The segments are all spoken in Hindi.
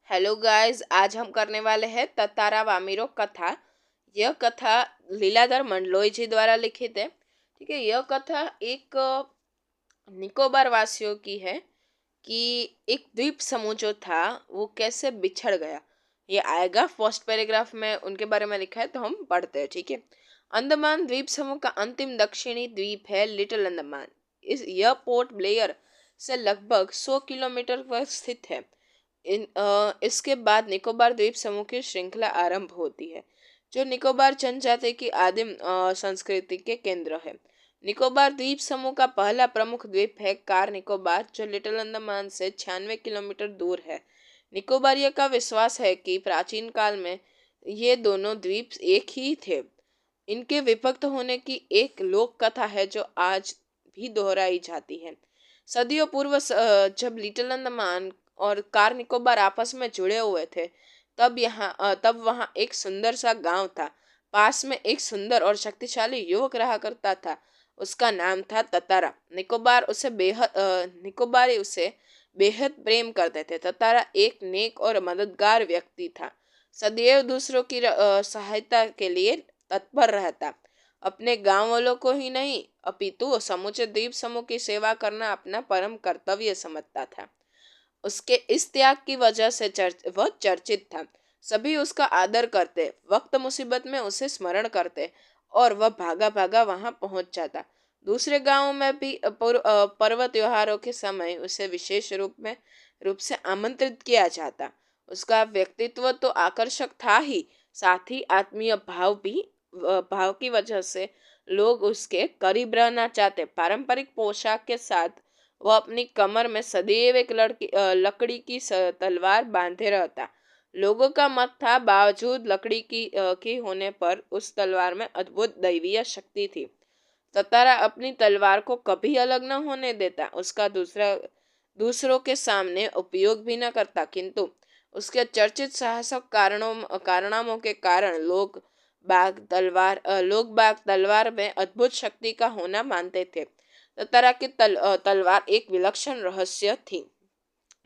हेलो गाइस, आज हम करने वाले हैं ततारा वामिरो कथा। यह कथा लीलाधर मंडलोई जी द्वारा लिखित है। ठीक है, यह कथा एक निकोबार वासियों की है कि एक द्वीप समूह जो था वो कैसे बिछड़ गया। ये आएगा फर्स्ट पैराग्राफ में, उनके बारे में लिखा है तो हम पढ़ते हैं। ठीक है, अंडमान द्वीप समूह का अंतिम दक्षिणी द्वीप है लिटिल अंडमान। यह पोर्ट ब्लेयर से लगभग 100 किलोमीटर पर स्थित है। इसके बाद निकोबार द्वीप समूह की श्रृंखला आरंभ होती है, जो निकोबार जनजाति की आदिम संस्कृति के केंद्र है। निकोबार द्वीप समूह का पहला प्रमुख द्वीप है कार निकोबार, जो लिटिल अंडमान से 96 किलोमीटर दूर है। निकोबारियों का विश्वास है कि प्राचीन काल में ये दोनों द्वीप एक ही थे। इनके विभक्त होने की एक लोक कथा है जो आज भी दोहराई जाती है। सदियों पूर्व जब लिटिल अंडमान और कार निकोबार आपस में जुड़े हुए थे, तब वहाँ एक सुंदर सा गांव था। पास में एक सुंदर और शक्तिशाली युवक रहा करता था। उसका नाम था ततारा। निकोबारी उसे बेहद प्रेम करते थे। ततारा एक नेक और मददगार व्यक्ति था। सदैव दूसरों की सहायता के लिए तत्पर रहता। अपने गांव वालों को ही नहीं अपितु समूचे द्वीप समूह की सेवा करना अपना परम कर्तव्य समझता था। उसके इस त्याग की वजह से वह चर्चित था। सभी उसका आदर करते, वक्त मुसीबत में उसे स्मरण करते और वह भागा भागा वहां पहुंच जाता। दूसरे गांवों में भी पर्व त्योहारों के समय उसे विशेष रूप से आमंत्रित किया जाता। उसका व्यक्तित्व तो आकर्षक था ही, साथ ही आत्मीय भाव की वजह से लोग उसके करीब रहना चाहते। पारंपरिक पोशाक के साथ वह अपनी कमर में सदैव एक लकड़ी की तलवार बांधे रहता। लोगों का मत था, बावजूद लकड़ी की होने पर उस तलवार में अद्भुत दैवीय शक्ति थी। ततारा अपनी तलवार को कभी अलग न होने देता। उसका दूसरों के सामने उपयोग भी न करता, किंतु उसके चर्चित साहसिक कारनामों के कारण लोग बाग तलवार में अद्भुत शक्ति का होना मानते थे। ततारा की तलवार एक विलक्षण रहस्य थी।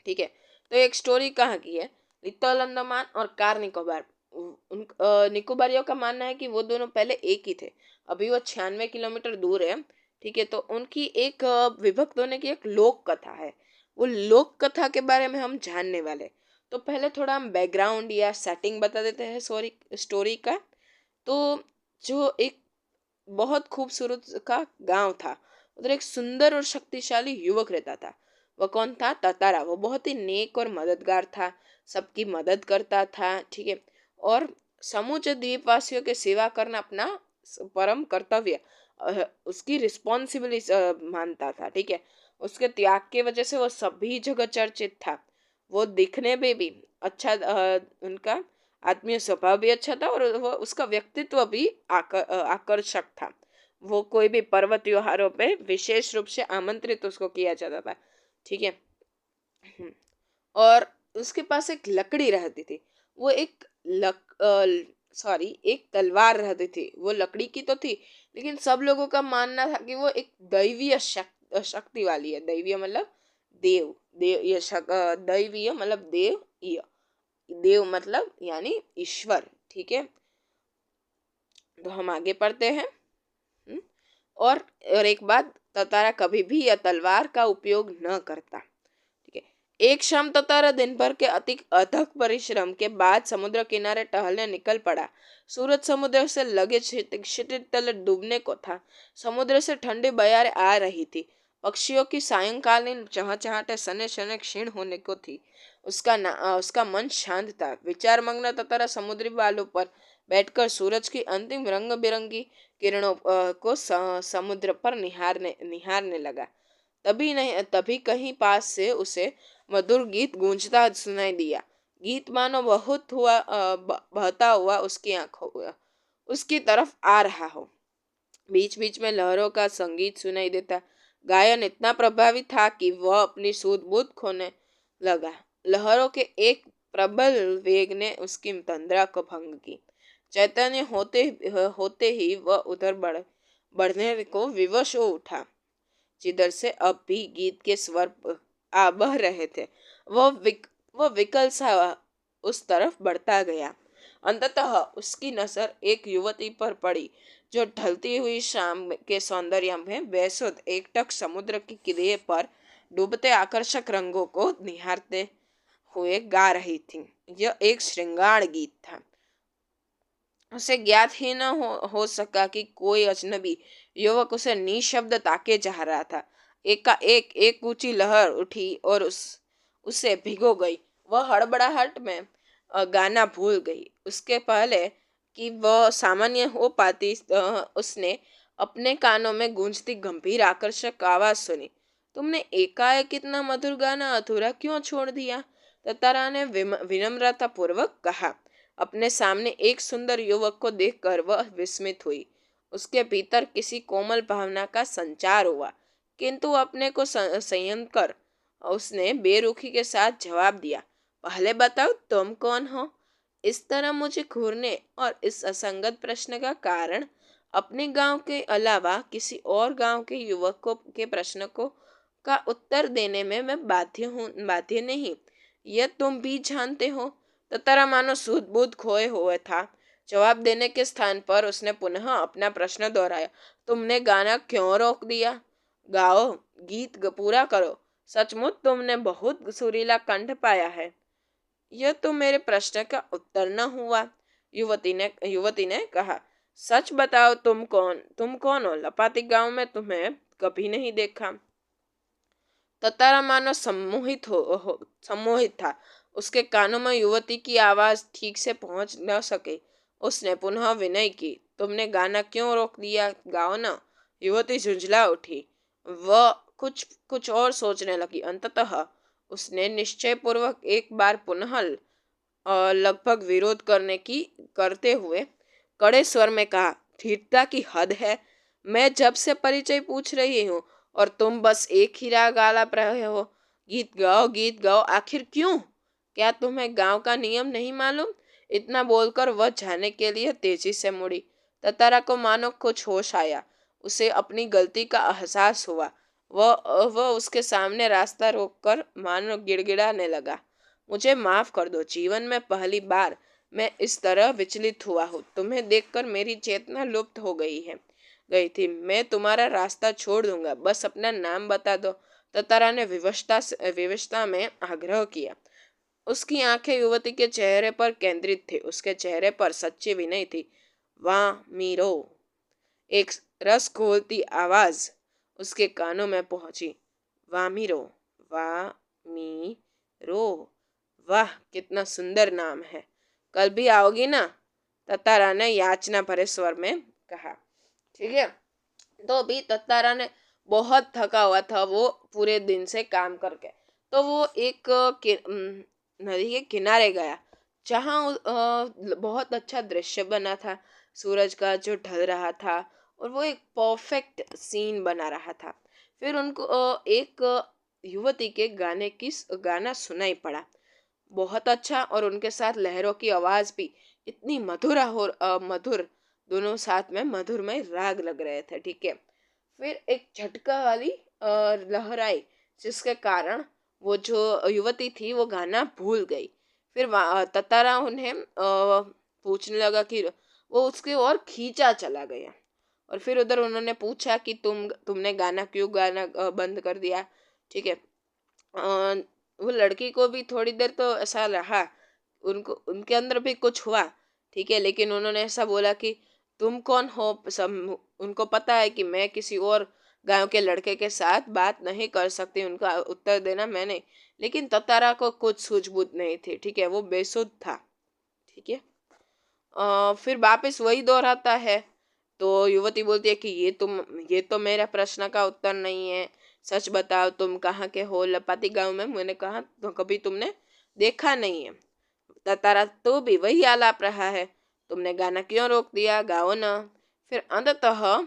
ठीक है, तो एक स्टोरी कहाँ की है। लिटिल अंडमान और कार निकोबार, निकोबारियों का मानना है कि वो दोनों पहले एक ही थे। अभी वो 96 किलोमीटर दूर है। ठीक है, तो उनकी एक विभक्त होने की एक लोक कथा है। वो लोक कथा के बारे में हम जानने वाले। तो पहले थोड़ा हम बैकग्राउंड या सेटिंग बता देते हैं स्टोरी का। तो जो एक बहुत खूबसूरत का गांव था, उधर एक सुंदर और शक्तिशाली युवक रहता था। वह कौन था? ततारा। वो बहुत ही नेक और मददगार था, सबकी मदद करता था। ठीक है, और समूचे द्वीपवासियों की सेवा करना अपना परम कर्तव्य, उसकी रिस्पॉन्सिबिलिटी मानता था। ठीक है, उसके त्याग की वजह से वो सभी जगह चर्चित था। वो दिखने में भी अच्छा, उनका आत्मीय स्वभाव भी अच्छा था और वो उसका व्यक्तित्व भी आकर्षक था। वो कोई भी पर्व त्योहारों पे विशेष रूप से आमंत्रित उसको किया जाता था। ठीक है, और उसके पास एक लकड़ी रहती थी। वो एक एक तलवार रहती थी। वो लकड़ी की तो थी, लेकिन सब लोगों का मानना था कि वो एक दैवीय शक्ति वाली है। दैवीय मतलब देव, दैवीय मतलब देव मतलब यानी ईश्वर। ठीक है, तो हम आगे पढ़ते हैं। हम्म, और एक बात, ततारा कभी भी यह तलवार का उपयोग न करता। ठीक है, एक शाम ततारा दिन भर के अथक परिश्रम के बाद समुद्र किनारे टहलने निकल पड़ा। सूरज समुद्र से लगे क्षितिज तले डूबने को था। समुद्र से ठंडी बयारें आ रही थी। पक्षियों की सायंकालीन चहचहाटे सने सने क्षीण होने को थी। उसका मन शांत था। विचार मग्न ततारा समुद्री बालू पर बैठकर सूरज की अंतिम रंग बिरंगी किरणों को समुद्र पर निहारने लगा। तभी कहीं पास से उसे मधुर गीत गूंजता सुनाई दिया। गीत मानो बहता हुआ उसकी तरफ आ रहा हो। बीच बीच में लहरों का संगीत सुनाई देता। गायन इतना प्रभावी था कि वह अपनी सूझबूझ खोने लगा। लहरों के एक प्रबल वेग ने उसकी तंद्रा को भंग की। चैतन्य होते ही वह उधर बढ़ने को विवश हो उठा, जिधर से अब भी गीत के स्वर आ बह रहे थे। वह विकल सा उस तरफ बढ़ता गया। अंततः उसकी नजर एक युवती पर पड़ी जो ढलती हुई शाम के सौंदर्य में बेसुध एकटक समुद्र की किनारे पर डूबते आकर्षक रंगों को निहारते हुए गा रही थी। यह एक श्रृंगार गीत था। उसे ज्ञात ही न हो सका कि कोई अजनबी युवक उसे निशब्द ताके जा रहा था। एकाएक एक ऊंची लहर उठी और उसे भिगो गई। वह हड़बड़ाहट में गाना भूल गई। उसके पहले कि वह सामान्य हो पाती उसने अपने कानों में गूंजती गंभीर आकर्षक आवाज सुनी। तुमने एकाएक इतना मधुर गाना अधूरा क्यों छोड़ दिया? ततारा ने विनम्रता पूर्वक कहा। अपने सामने एक सुंदर युवक को देखकर वह विस्मित हुई। उसके भीतर किसी कोमल भावना का संचार हुआ, किंतु अपने को संयम कर उसने बेरुखी के साथ जवाब दिया, पहले बताओ तुम कौन हो? इस तरह मुझे घूरने और इस असंगत प्रश्न का कारण अपने गांव के अलावा किसी और गांव के युवकों के प्रश्न को का उत्तर देने में मैं बाध्य नहीं। यह तुम भी जानते हो। तो तरह मानो सूझ बूझ खोए हुए था। जवाब देने के स्थान पर उसने पुनः अपना प्रश्न दोहराया, तुमने गाना क्यों रोक दिया? गाओ, पूरा करो। सचमुच तुमने बहुत सुरीला कंठ पाया है। यह तो मेरे प्रश्न का उत्तर न हुआ, युवती ने कहा। सच बताओ, तुम कौन हो? लपाती गांव में तुम्हें कभी नहीं देखा। ततारा मानो सम्मोहित था। उसके कानों में युवती की आवाज ठीक से पहुंच न सके। उसने पुनः विनय की, तुमने गाना क्यों रोक दिया? गाओ ना। युवती झुंझला उठी। वह कुछ और सोचने लगी। अंततः उसने निश्चय पूर्वक एक बार पुनः लगभग विरोध करते हुए कड़े स्वर में कहा, धीरता की हद है। मैं जब से परिचय पूछ रही हूँ और तुम बस एक ही राग आलाप रहे हो। गीत गाओ, आखिर क्यों? क्या तुम्हें गांव का नियम नहीं मालूम? इतना बोलकर वह जाने के लिए तेजी से मुड़ी। ततारा को मानो कुछ होश आया। उसे अपनी गलती का एहसास हुआ। वह उसके सामने रास्ता रोककर मानो गिड़गिड़ाने लगा, मुझे माफ कर दो। जीवन में पहली बार मैं इस तरह विचलित हुआ हूँ। तुम्हें देखकर मेरी चेतना लुप्त हो गई थी। मैं तुम्हारा रास्ता छोड़ दूंगा, बस अपना नाम बता दो। ततारा ने विवशता में आग्रह किया। उसकी आंखें युवती के चेहरे पर केंद्रित थी। उसके चेहरे पर सच्ची विनय थी। वाह मीरो, एक रस घोलती आवाज उसके कानों में पहुंची। वामीरो, वामीरो, वाह कितना सुंदर नाम है। कल भी आओगी ना? ततारा ने याचना भरे स्वर में कहा। ठीक है, तो अभी ततारा ने बहुत थका हुआ था वो पूरे दिन से काम करके। तो वो एक नदी के किनारे गया जहाँ बहुत अच्छा दृश्य बना था। सूरज का जो ढल रहा था और वो एक परफेक्ट सीन बना रहा था। फिर उनको एक युवती के गाना सुनाई पड़ा, बहुत अच्छा। और उनके साथ लहरों की आवाज भी इतनी मधुर और मधुर, दोनों साथ में मधुरमय राग लग रहे थे। ठीक है, फिर एक झटका वाली लहर आई जिसके कारण वो जो युवती थी वो गाना भूल गई। फिर ततारा उन्हें पूछने लगा कि वो उसके और खींचा चला गया। और फिर उधर उन्होंने पूछा कि तुमने गाना बंद कर दिया? ठीक है, वो लड़की को भी थोड़ी देर तो ऐसा रहा, उनके अंदर भी कुछ हुआ। ठीक है, लेकिन उन्होंने ऐसा बोला कि तुम कौन हो? सब उनको पता है कि मैं किसी और गांव के लड़के के साथ बात नहीं कर सकती। उनका उत्तर देना मैंने, लेकिन ततारा को कुछ सूझबूझ नहीं थी। ठीक है, वो बेसुध था। ठीक है, फिर वापस वही दोहराता है। तो युवती बोलती है कि ये तो मेरा प्रश्न का उत्तर नहीं है। सच बताओ, तुम कहाँ के हो? लपाती गांव में। मैंने कहा तो कभी तुमने देखा नहीं है। तारा तो भी वही आलाप रहा है, तुमने गाना क्यों रोक दिया? गाओ ना। फिर अंततः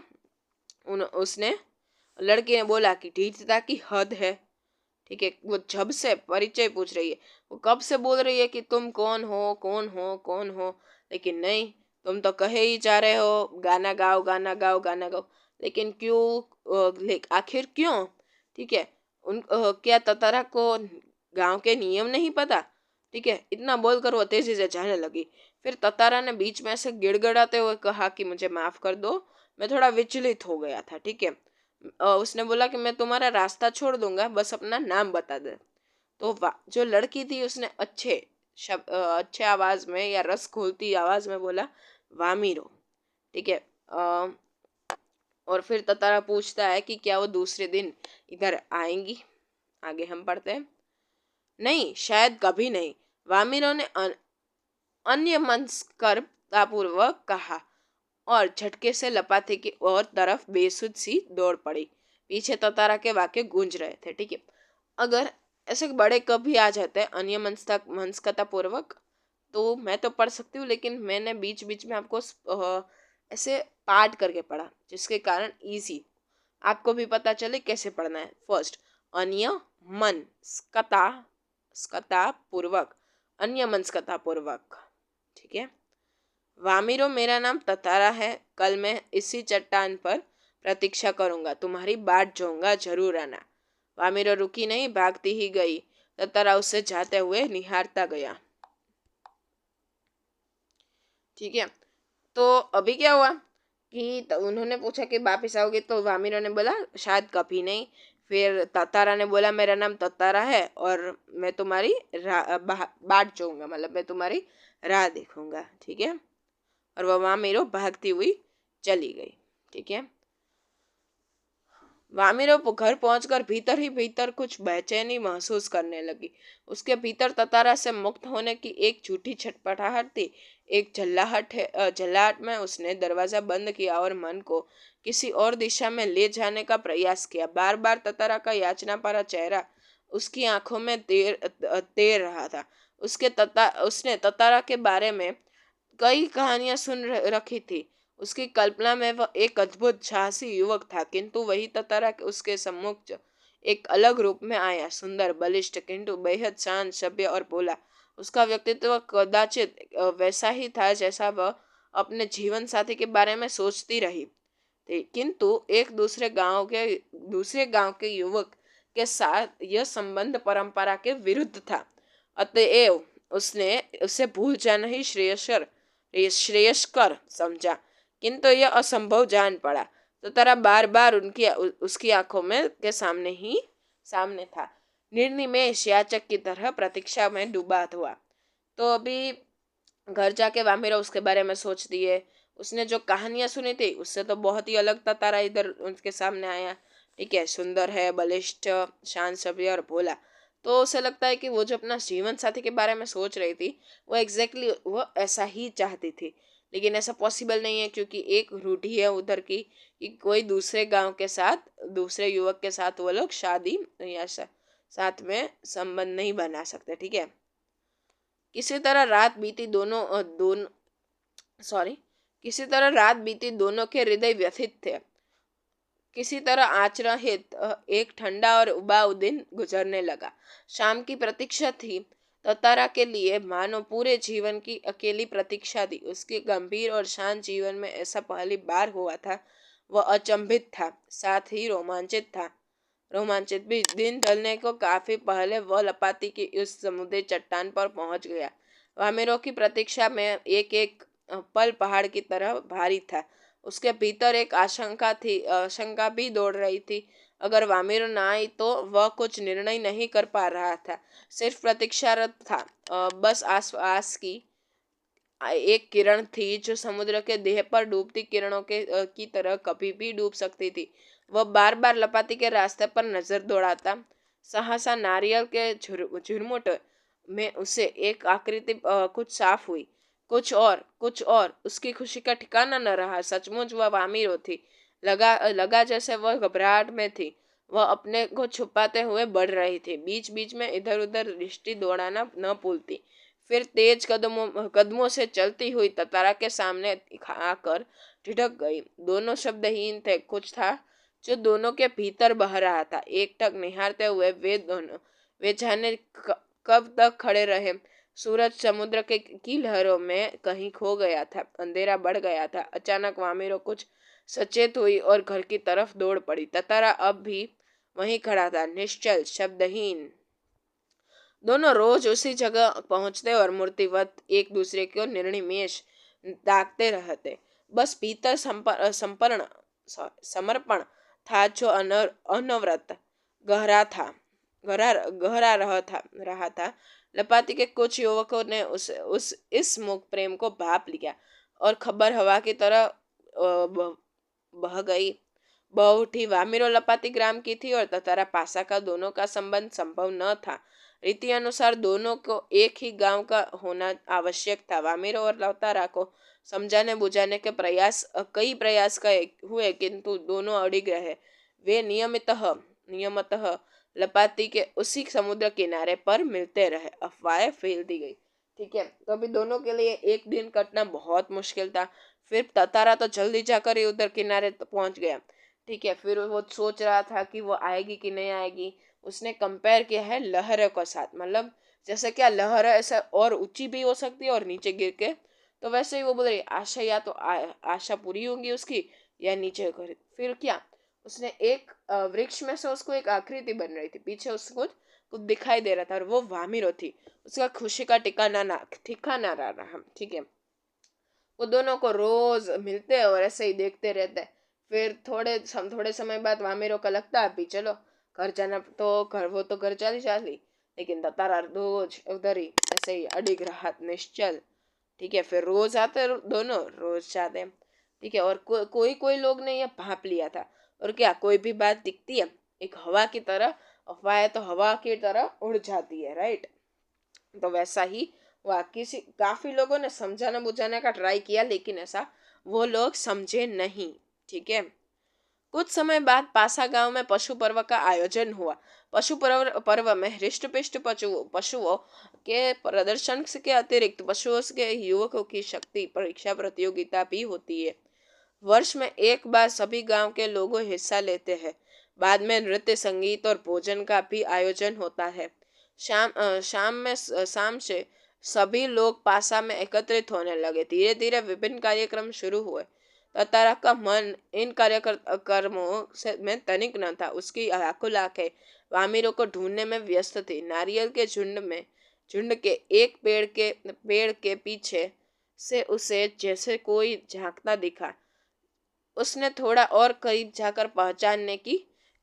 उसने लड़की ने बोला कि धीरता की हद है। ठीक है, वो जब से परिचय पूछ रही है, वो कब से बोल रही है कि तुम कौन हो, कौन हो, कौन हो, लेकिन नहीं, तुम तो कहे ही जा रहे हो गाना गाओ, गाना गाओ, गाना गाओ। लेकिन क्यों? आखिर क्यों? ठीक है, क्या ततारा को गांव के नियम नहीं पता? ठीक है, इतना बोलकर वो तेजी से जाने लगी। फिर ततारा ने बीच में से गिड़गिड़ाते हुए कहा कि मुझे माफ कर दो, मैं थोड़ा विचलित हो गया था। ठीक है, उसने बोला कि मैं तुम्हारा रास्ता छोड़ दूंगा, बस अपना नाम बता दे। तो जो लड़की थी उसने अच्छे आवाज में या रस घोलती आवाज में बोला, वामिरो। ठीक है, और फिर ततारा पूछता है कि क्या वो दूसरे दिन इधर आएंगी। आगे हम पढ़ते हैं। नहीं, शायद कभी नहीं, वामिरो ने अन्य पूर्वक कहा और झटके से लपाथे की और तरफ बेसुध सी दौड़ पड़ी। पीछे ततारा के वाक्य गूंज रहे थे। ठीक है, अगर ऐसे बड़े कभी आ जाते हैं अन्य मनस्कता पूर्वक तो मैं तो पढ़ सकती हूँ, लेकिन मैंने बीच बीच में आपको ऐसे पाठ करके पढ़ा जिसके कारण इजी आपको भी पता चले कैसे पढ़ना है। फर्स्ट, अन्य मन स्कता स्कता पूर्वक, अन्य मनस्कता पूर्वक। ठीक है, वामिरो मेरा नाम ततारा है, कल मैं इसी चट्टान पर प्रतीक्षा करूंगा, तुम्हारी बाट जोऊंगा, जरूर आना। वामिरो रुकी नहीं, भागती ही गई। ततारा उससे जाते हुए निहारता गया। ठीक है, तो अभी क्या हुआ कि उन्होंने पूछा कि वापिस आओगे, तो वामिरो ने बोला शायद कभी नहीं। फिर ततारा ने बोला मेरा नाम ततारा है और मैं तुम्हारी बाट जोऊंगा, मतलब मैं तुम्हारी राह देखूंगा। ठीक है, और वह वामिरो भागती हुई चली गई। ठीक है, वामिरो घर पहुंचकर भीतर ही भीतर कुछ बेचैनी महसूस करने लगी। उसके भीतर ततारा से मुक्त होने की एक झूठी छटपटाहट थी। एक झल्लाहट में उसने दरवाजा बंद किया और मन को किसी और दिशा में ले जाने का प्रयास किया। बार बार ततारा का याचना भरा चेहरा उसकी आंखों में तैर रहा था। उसने ततारा के बारे में कई कहानियां रखी थी। उसकी कल्पना में वह एक अद्भुत साहसी युवक था, किंतु वही ततारा उसके सम्मुख एक अलग रूप में आया, सुंदर, बलिष्ठ, किंतु बेहद शांत, सभ्य और भोला। उसका व्यक्तित्व कदाचित वैसा ही था जैसा वह अपने जीवन साथी के बारे में सोचती रही थी, किंतु एक दूसरे गांव के युवक के साथ यह संबंध परंपरा के विरुद्ध था। अतएव उसने उसे भूल जाना ही श्रेयस्कर समझा, किंतु यह असंभव जान पड़ा। तो तारा बार बार उसकी आंखों में के सामने था, निर्निमेष याचक की तरह प्रतीक्षा में डूबा हुआ। तो अभी घर जाके वामिरा उसके बारे में सोचती है। उसने जो कहानियां सुनी थी उससे तो बहुत ही अलग था तारा इधर उनके सामने आया। ठीक है, सुंदर है, बलिष्ठ, शांत, सभ्य और भोला। तो उसे लगता है कि वो जो अपना जीवन साथी के बारे में सोच रही थी वो एग्जैक्टली वो ऐसा ही चाहती थी, लेकिन ऐसा पॉसिबल नहीं है क्योंकि एक रूढ़ी है उधर की कि कोई दूसरे गांव के साथ दूसरे युवक के साथ वो लोग शादी या साथ में संबंध नहीं बना सकते। ठीक है, किसी तरह रात बीती दोनों किसी तरह रात बीती, दोनों के हृदय व्यथित थे। किसी तरह आचरहित एक ठंडा और उबाऊ दिन गुजरने लगा। शाम की प्रतीक्षा थी ततारा के लिए मानो पूरे जीवन की अकेली प्रतीक्षा थी। उसके गंभीर और शांत जीवन में ऐसा पहली बार हुआ था। वह अचंभित था, साथ ही रोमांचित भी। दिन ढलने को काफी पहले वह लपाती की उस समुद्री चट्टान पर पहुंच गया। वामिरो की प्रतीक्षा में एक एक पल पहाड़ की तरह भारी था। उसके भीतर एक आशंका भी दौड़ रही थी। अगर वामिरो न आई तो वह कुछ निर्णय नहीं कर पा रहा था, सिर्फ प्रतीक्षारत था। बस आस की एक किरण थी जो समुद्र के देह पर डूबती किरणों की तरह कभी भी डूब सकती थी। वह बार बार लपाती के रास्ते पर नजर दौड़ाता। सहसा नारियल के झुरमुट में उसे एक आकृति कुछ साफ हुई। कुछ और उसकी खुशी का ठिकाना न रहा। सचमुच वह वामिरो थी। लगा जैसे वह घबराहट में थी। वह अपने को छुपाते हुए बढ़ रही थी, बीच बीच में इधर उधर दृष्टि दौड़ाना न भूलती। फिर तेज कदमों से चलती हुई ततारा के सामने आकर ठिठक गई। दोनों शब्दहीन थे, कुछ था जो दोनों के भीतर बह रहा था। एकटक निहारते हुए वे जाने कब तक खड़े रहे। सूरज समुद्र की लहरों में कहीं खो गया था, अंधेरा बढ़ गया था। अचानक वामिरो कुछ सचेत हुई और घर की तरफ दौड़ पड़ी। ततारा अब भी वहीं खड़ा था, निश्चल, शब्दहीन। दोनों रोज उसी जगह पहुंचते और मूर्तिवत एक दूसरे को निर्निमेष ताकते रहते। बस भीतर संपर्ण समर्पण था जो अनवरत गहरा था, गहरा रहा था। लपाती के कुछ युवकों ने उस इस मूक प्रेम को भाप लिया और खबर हवा की तरह बह गई, बह उठी। वामिरो लपाती ग्राम की थी और ततारा पासा का दोनों का संबंध संभव न था। रीति अनुसार दोनों को एक ही गांव का होना आवश्यक था। वामिरो और लतारा को समझाने बुझाने के कई प्रयास हुए, किंतु दोनों अड़िग रहे। वे नियमतः लपाती के उसी समुद्र किनारे पर मिलते रहे। अफवाहें फैलती गई। ठीक है, तो अभी दोनों के लिए एक दिन कटना बहुत मुश्किल था। फिर ततारा तो जल्दी जाकर ही उधर किनारे पहुंच गया। ठीक है, फिर वो सोच रहा था कि वो आएगी कि नहीं आएगी। उसने कंपेयर किया है लहरों के साथ, मतलब जैसे क्या लहर है ऐसा और ऊंची भी हो सकती है और नीचे गिर के, तो वैसे ही वो बोल रही आशा, या तो आशा पूरी होगी उसकी या नीचे कर। फिर क्या, उसने एक वृक्ष में से उसको एक आकृति बन रही थी, पीछे उसको कुछ दिखाई दे रहा था और वो वामिरो थी। उसका खुशी का ठिकाना ना रहा। ठीक है, वो दोनों को रोज मिलते और ऐसे ही देखते रहते। फिर थोड़े समय बाद वामिरो का लगता है अभी चलो घर जाना, तो घर चली जाती, लेकिन तारा रोज उधर ही ऐसे ही अडिग रहा निश्चल। ठीक है, फिर रोज आते दोनों रोज जाते। ठीक है, और कोई कोई लोग ने ये भाप लिया था। और क्या, कोई भी बात दिखती है एक हवा की तरह, अफवाह तो हवा की तरह उड़ जाती है, राइट। तो वैसा ही हुआ। काफी लोगों ने समझाना बुझाने का ट्राई किया, लेकिन ऐसा वो लोग समझे नहीं। ठीक है, कुछ समय बाद पासा गांव में पशु पर्व का आयोजन हुआ। पर्व में हृष्ट पुष्ट पशुओं के प्रदर्शन के अतिरिक्त पशुओं के युवकों की शक्ति परीक्षा प्रतियोगिता भी होती है। वर्ष में एक बार सभी गांव के लोग हिस्सा लेते हैं। बाद में नृत्य, संगीत और भोजन का भी आयोजन होता है। शाम से सभी लोग पासा में एकत्रित होने लगे। धीरे धीरे विभिन्न कार्यक्रम शुरू हुए। ततारा का मन इन कार्यक्रमों से में तनिक न था। उसकी आकुल आंखें वामिरों को ढूंढने में व्यस्त थी। नारियल के झुंड के एक पेड़ के पीछे से उसे जैसे कोई झांकता दिखा। उसने थोड़ा और करीब जाकर पहचानने की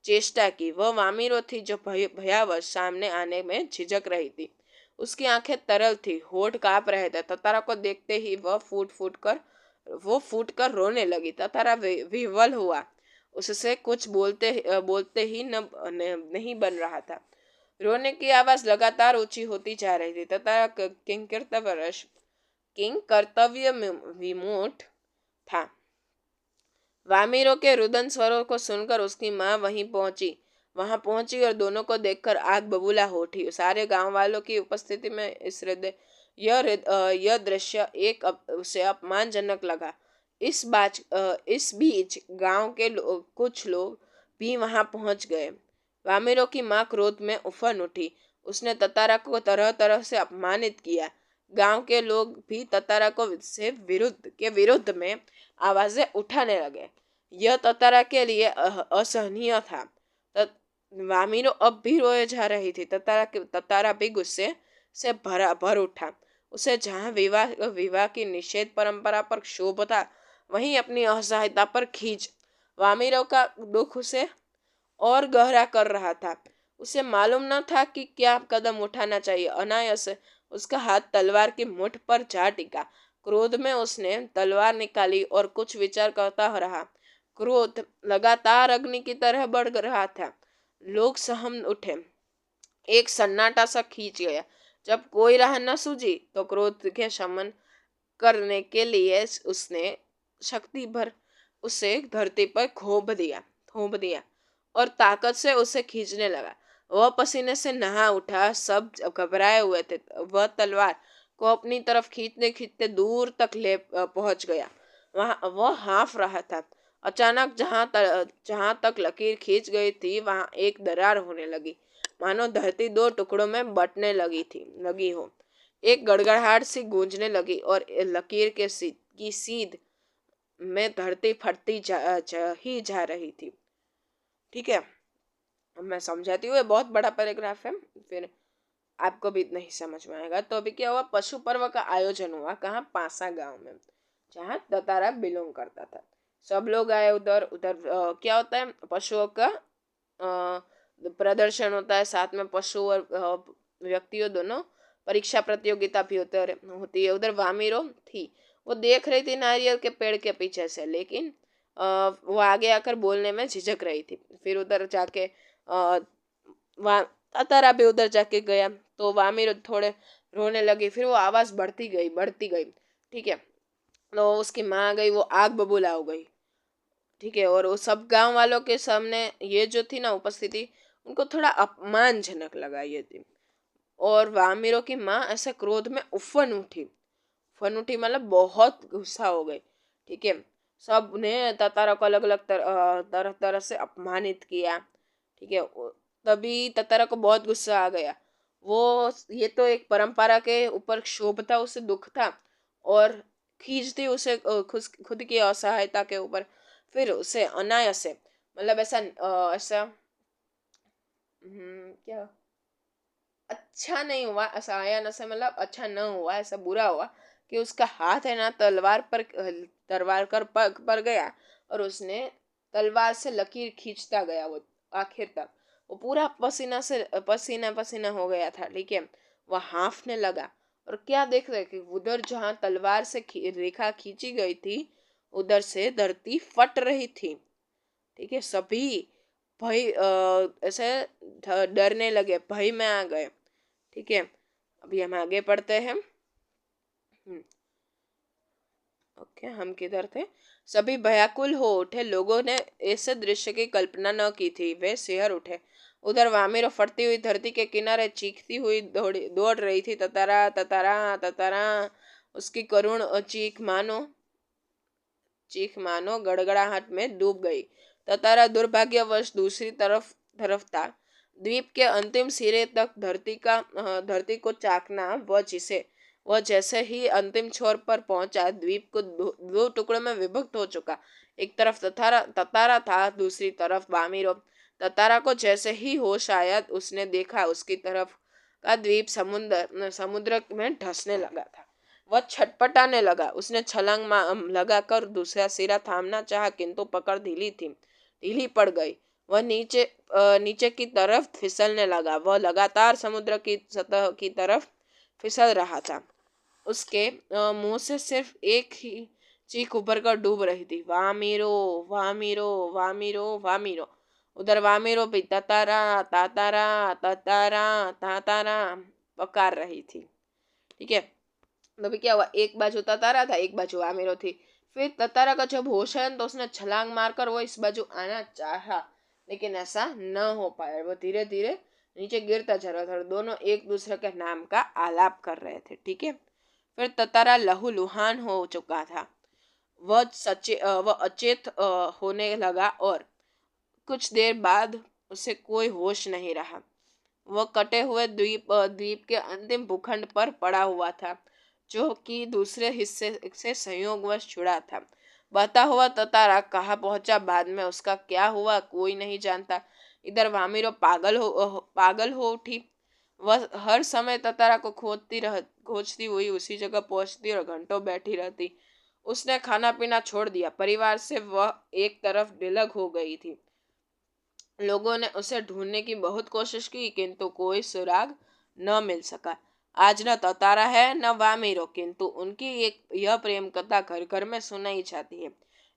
चेष्टा की। वह वामिरो थी जो भयावश सामने आने में झिझक रही थी। उसकी आंखें तरल थी, होठ कांप रहे थे। ततारा को देखते ही वो फूट कर रोने लगी। ततारा विह्वल हुआ। उससे कुछ बोलते ही नहीं बन रहा था। रोने की आवाज लगातार ऊंची होती जा रही थी। ततारा किंग कर्तव्य विमूढ़ था। वामिरों के रुदन स्वरों को सुनकर उसकी माँ वहां पहुंची और दोनों को देखकर आग बबूला हो उठी। सारे गांव वालों की उपस्थिति में यह दृश्य उसे अपमानजनक लगा। इस बीच गांव के कुछ लोग भी वहां पहुंच गए। वामिरों की माँ क्रोध में उफन उठी। उसने ततारा को तरह तरह से अपमानित किया। गांव के लोग भी ततारा के विरुद्ध में आवाजें उठाने लगे। यह ततारा के लिए असहनीय था। वामिरो अब भी रोए जा रही थी। ततारा भी गुस्से से भर उठा। उसे जहाँ विवाह की निषेध परंपरा पर क्षोभ था, वहीं अपनी असहायता पर खींच। वामिरो का दुख उसे और गहरा कर रहा था। उसे मालूम न था कि क्या कदम उठाना चाहिए। अनायास उसका हाथ तलवार की मुठ पर जा टिका। क्रोध में उसने तलवार निकाली और कुछ विचार करता रहा। क्रोध लगातार अग्नि की तरह बढ़ रहा था। लोग सहम उठे। एक सन्नाटा सा खींच गया। जब कोई राह न सूझी तो क्रोध के शमन करने के लिए उसने शक्ति भर उसे धरती पर थोप दिया और ताकत से उसे खींचने लगा। वह पसीने से नहा उठा। सब घबराए हुए थे। वह तलवार को अपनी तरफ खींचते खींचते दूर तक ले पहुंच गया। वह हाँफ रहा था। अचानक जहां तक लकीर खींच गई थी, वहां एक दरार होने लगी, मानो धरती दो टुकड़ों में बंटने लगी हो। एक गड़गड़ाहट सी गूंजने लगी और लकीर की सीध में धरती फटती जा रही थी। ठीक है, अब मैं समझाती हूँ। ये बहुत बड़ा पैराग्राफ है। फिर आपको भी नहीं समझ में आएगा। तो अभी क्या हुआ, पशु पर्व का आयोजन हुआ कहाँ, पासा गांव में, जहाँ ततारा बिलोंग करता था। सब लोग आए उधर। उधर क्या होता है, पशुओं का प्रदर्शन होता है, साथ में पशु और व्यक्तियों दोनों परीक्षा प्रतियोगिता भी होती है। उधर वामिरो थी, वो देख रही थी नारियल के पेड़ के पीछे से, लेकिन वो आगे आकर बोलने में झिझक रही थी। फिर उधर जाके वहाँ तातारा भी उधर जाके गया, तो वामिरो थोड़े रोने लगी। फिर वो आवाज बढ़ती गई। ठीक है, तो उसकी माँ आ गई, वो आग बबूला हो गई। ठीक है, और वो सब गांव वालों के सामने ये जो थी ना उपस्थिति, उनको थोड़ा अपमानजनक लगा ये थी। और वामिरो की माँ ऐसे क्रोध में उफन उठी मतलब बहुत गुस्सा हो गई। ठीक है, सब ने ततारा को अलग अलग तरह तरह से अपमानित किया। ठीक है, तभी ततारा को बहुत गुस्सा आ गया। वो ये तो एक परंपरा के ऊपर क्षोभ था, उसे दुख था, और खींच थी उसे खुद की असहायता के ऊपर। फिर उसे अनायास से मतलब ऐसा क्या अच्छा नहीं हुआ, ऐसा आया न से मतलब अच्छा न हुआ, ऐसा बुरा हुआ कि उसका हाथ है ना तलवार कर पग पर गया, और उसने तलवार से लकीर खींचता गया वो आखिर तक। वो पूरा पसीना पसीना हो गया था। ठीक है, वह हांफने लगा। और क्या देख रहे कि उधर जहाँ तलवार से रेखा खींची गई थी, उधर से धरती फट रही थी। ठीक है, सभी भय ऐसे डरने लगे, भय में आ गए। ठीक है, अभी हम आगे पढ़ते हैं। ओके, हम किधर थे, सभी भयाकुल हो उठे। लोगों ने ऐसे दृश्य की कल्पना न की थी, वे सिहर उठे। उधर वामिरो फटती हुई धरती के किनारे चीखती हुई दौड़ रही थी, ततारा ततारा ततारा। उसकी करुण चीख मानो गड़गड़ाहट में डूब गई। ततारा दुर्भाग्यवश दूसरी तरफ था। द्वीप के अंतिम सिरे तक धरती को चाकना, वह जैसे ही अंतिम छोर पर पहुंचा, द्वीप को दो टुकड़ों में विभक्त हो चुका। एक तरफ ततारा था, दूसरी तरफ वामिरो। ततारा को जैसे ही होश आया, उसने देखा उसकी तरफ का द्वीप समुद्र में धंसने लगा था। वह छटपटाने लगा। उसने छलांग लगाकर दूसरा सिरा थामना चाहा, किंतु पकड़ ढीली पड़ गई। वह नीचे की तरफ फिसलने लगा। वह लगातार समुद्र की सतह की तरफ फिसल रहा था। उसके मुंह से सिर्फ एक ही चीख उभर कर डूब रही थी, वामिरो वामिरो वामिरो वामिरो। उधर वामिरो भी ततारा तातारा ततारा तातारा पकार रही थी। ठीक है, तो भी क्या हुआ, एक बाजू ततारा था, एक बाजू आमिरो थी। फिर ततारा का जब होश आया तो उसने छलांग मारकर वो इस बाजू आना चाहा, लेकिन ऐसा न हो पाया। वो धीरे धीरे नीचे गिरता जा रहा था, और दोनों एक दूसरे के नाम का आलाप कर रहे थे। ठीक है, फिर ततारा लहूलुहान हो चुका था। वह अचेत होने लगा, और कुछ देर बाद उसे कोई होश नहीं रहा। वह कटे हुए द्वीप के अंतिम भूखंड पर पड़ा हुआ था, जो कि दूसरे हिस्से से संयोगवश जुड़ा था। बहता हुआ ततारा कहाँ पहुंचा, बाद में उसका क्या हुआ, कोई नहीं जानता। इधर वामिरो पागल हो उठी। वह हर समय ततारा को खोजती हुई उसी जगह पहुंचती और घंटों बैठी रहती। उसने खाना पीना छोड़ दिया, परिवार से वह एक तरफ डिलग हो गई थी। लोगों ने उसे ढूंढने की बहुत कोशिश की, किंतु कोई सुराग न मिल सका। आज न ततारा है न वामिरो, किंतु उनकी एक यह प्रेम कथा घर घर में सुनाई जाती है।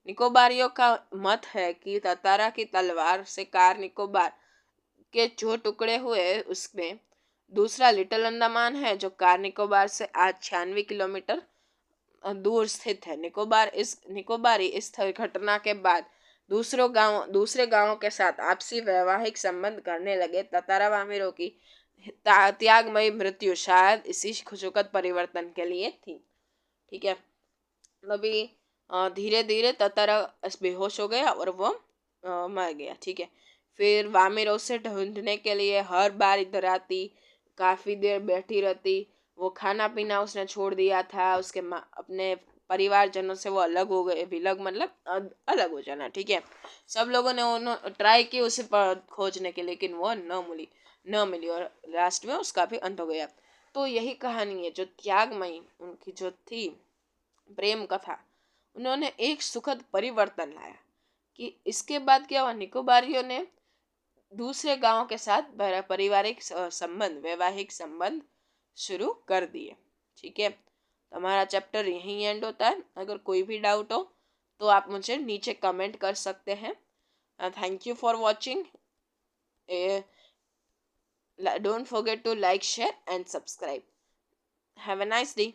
निकोबारियों का मत है कि ततारा की तलवार से कार निकोबार के जो टुकड़े हुए, उसमें दूसरा लिटिल अंडमान है, जो कार निकोबार से आज 96 किलोमीटर दूर स्थित है। निकोबारी इस घटना के बाद दूसरे गांवों के साथ आपसी वैवाहिक संबंध करने लगे। ततारा वामिरों की त्यागमयी मृत्यु शायद इसी खुशुकत परिवर्तन के लिए थी। ठीक है, अभी धीरे धीरे ततारा बेहोश हो गया और वो मर गया। ठीक है, फिर वामिरो से ढूंढने के लिए हर बार इधर आती, काफी देर बैठी रहती। वो खाना पीना उसने छोड़ दिया था, अपने परिवारजनों से वो अलग हो गए। विलग मतलब अलग हो जाना। ठीक है, सब लोगों ने ट्राई की उसे खोजने के, लेकिन वो न मिली और लास्ट में उसका भी अंत हो गया। तो यही कहानी है जो त्यागमयी उनकी जो थी प्रेम कथा, उन्होंने एक सुखद परिवर्तन लाया कि इसके बाद क्या हुआ, निकोबारियों ने दूसरे गांव के साथ पारिवारिक संबंध, वैवाहिक संबंध शुरू कर दिए। ठीक है, तो हमारा चैप्टर यहीं एंड होता है। अगर कोई भी डाउट हो तो आप मुझे नीचे कमेंट कर सकते हैं। Thank you for watching. Don't forget to like, share and subscribe. Have a nice day.